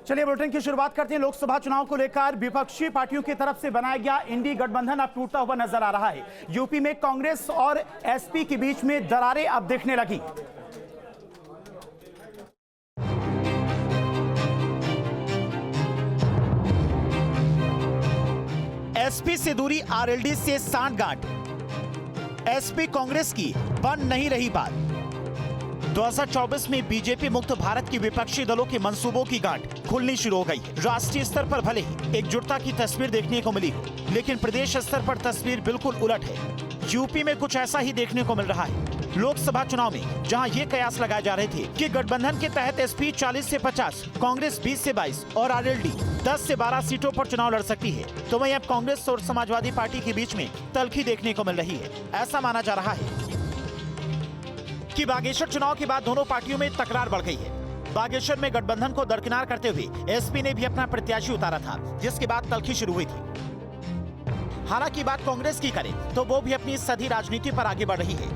चलिए बुलेटिन की शुरुआत करते हैं। लोकसभा चुनाव को लेकर विपक्षी पार्टियों की तरफ से बनाया गया इंडी गठबंधन अब टूटता हुआ नजर आ रहा है। यूपी में कांग्रेस और एसपी के बीच में दरारें अब दिखने लगी। एसपी से दूरी, आरएलडी से सांठगांठ। एसपी कांग्रेस की बन नहीं रही बात। 2024 में बीजेपी मुक्त भारत की विपक्षी दलों के मंसूबों की गांठ खुलनी शुरू हो गई। राष्ट्रीय स्तर पर भले ही एकजुटता की तस्वीर देखने को मिली हो, लेकिन प्रदेश स्तर पर तस्वीर बिल्कुल उलट है। यूपी में कुछ ऐसा ही देखने को मिल रहा है। लोकसभा चुनाव में जहां ये कयास लगाए जा रहे थे कि गठबंधन के तहत एसपी 40 से 50, कांग्रेस 20 से 22 और आरएलडी 10 से 12 सीटों पर चुनाव लड़ सकती है, तो वहीं अब कांग्रेस और समाजवादी पार्टी के बीच में तल्खी देखने को मिल रही है। ऐसा माना जा रहा है कि बागेश्वर चुनाव के बाद दोनों पार्टियों में तकरार बढ़ गई है। बागेश्वर में गठबंधन को दरकिनार करते हुए एसपी ने भी अपना प्रत्याशी उतारा था, जिसके बाद तल्खी शुरू हुई थी। हालांकि बात कांग्रेस की करें तो वो भी अपनी सदी राजनीति पर आगे बढ़ रही है।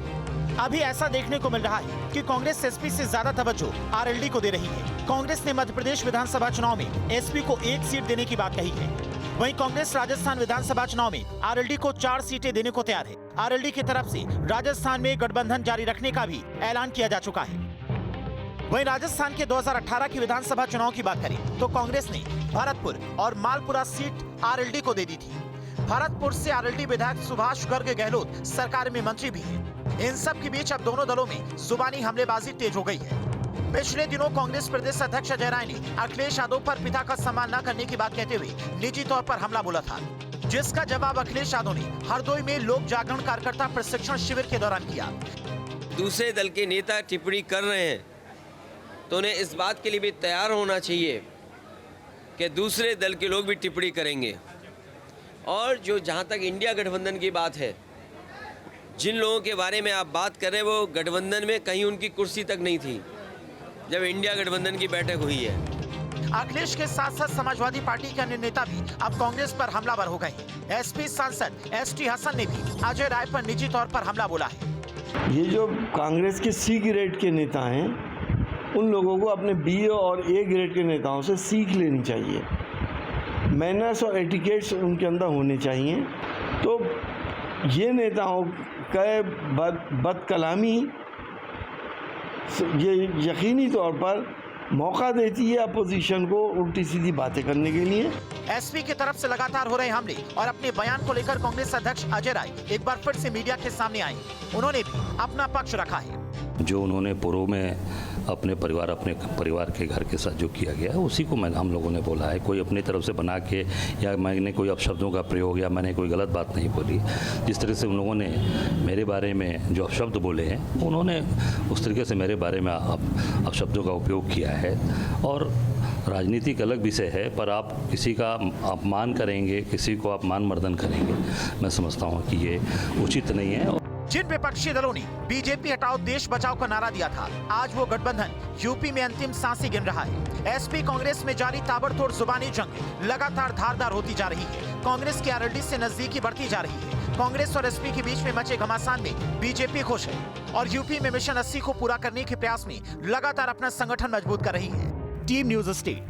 अभी ऐसा देखने को मिल रहा है कि कांग्रेस एसपी से ज्यादा तवज्जो आरएलडी को दे रही है। कांग्रेस ने मध्य प्रदेश विधानसभा चुनाव में एसपी को 1 सीट देने की बात कही है। वहीं कांग्रेस राजस्थान विधानसभा चुनाव में आरएलडी को 4 सीटें देने को तैयार है। आरएलडी की तरफ से राजस्थान में गठबंधन जारी रखने का भी ऐलान किया जा चुका है। वहीं राजस्थान के 2018 की विधानसभा चुनाव की बात करें तो कांग्रेस ने भरतपुर और मालपुरा सीट आरएलडी को दे दी थी। भरतपुर से आरएलडी विधायक सुभाष गर्ग गहलोत सरकार में मंत्री भी है। इन सब के बीच अब दोनों दलों में जुबानी हमलेबाजी तेज हो गई है। पिछले दिनों कांग्रेस प्रदेश अध्यक्ष अजय राय ने अखिलेश यादव पर पिता का सम्मान न करने की बात कहते हुए निजी तौर पर हमला बोला था, जिसका जवाब अखिलेश यादव ने हरदोई में लोक जागरण कार्यकर्ता प्रशिक्षण शिविर के दौरान किया। दूसरे दल के नेता टिप्पणी कर रहे हैं तो उन्हें इस बात के लिए भी तैयार होना चाहिए कि दूसरे दल के लोग भी टिप्पणी करेंगे। और जो जहाँ तक इंडिया गठबंधन की बात है, जिन लोगों के बारे में आप बात कर रहे हैं वो गठबंधन में कहीं उनकी कुर्सी तक नहीं थी जब इंडिया गठबंधन की बैठक हुई है। अखिलेश के साथ साथ समाजवादी पार्टी के अन्य नेता भी अब कांग्रेस पर हमलावर हो गए। एसपी सांसद एसटी हसन ने भी अजय राय पर निजी तौर पर हमला बोला है। ये जो कांग्रेस के सी ग्रेड के नेता हैं, उन लोगों को अपने बी और ए ग्रेड के नेताओं से सीख लेनी चाहिए। मैनर्स और एटिकेट्स उनके अंदर होने चाहिए। तो ये नेताओं का बदकलामी ये यकीनी तौर पर मौका देती है अपोजिशन को उल्टी सीधी बातें करने के लिए। एसपी की तरफ से लगातार हो रहे हमले और अपने बयान को लेकर कांग्रेस अध्यक्ष अजय राय एक बार फिर से मीडिया के सामने आए। उन्होंने भी अपना पक्ष रखा है। जो उन्होंने पूर्व में अपने परिवार के घर के साथ जो किया गया उसी को हम लोगों ने बोला है। कोई अपनी तरफ से बना के या मैंने कोई अपशब्दों का प्रयोग या मैंने कोई गलत बात नहीं बोली। जिस तरह से उन लोगों ने मेरे बारे में जो अपशब्द बोले हैं, उन्होंने उस तरीके से मेरे बारे में अपशब्दों का उपयोग किया है। और राजनीति अलग विषय है, पर आप किसी का अपमान करेंगे, किसी को अपमान मर्दन करेंगे, मैं समझता हूँ कि ये उचित नहीं है। जिन विपक्षी दलों ने बीजेपी हटाओ देश बचाओ का नारा दिया था, आज वो गठबंधन यूपी में अंतिम सांसें गिन रहा है। एसपी कांग्रेस में जारी ताबड़तोड़ जुबानी जंग लगातार धारदार होती जा रही है। कांग्रेस की आरएलडी से नजदीकी बढ़ती जा रही है। कांग्रेस और एसपी के बीच में मचे घमासान में बीजेपी खुश है और यूपी में मिशन 80 को पूरा करने के प्रयास में लगातार अपना संगठन मजबूत कर रही है। Team news state.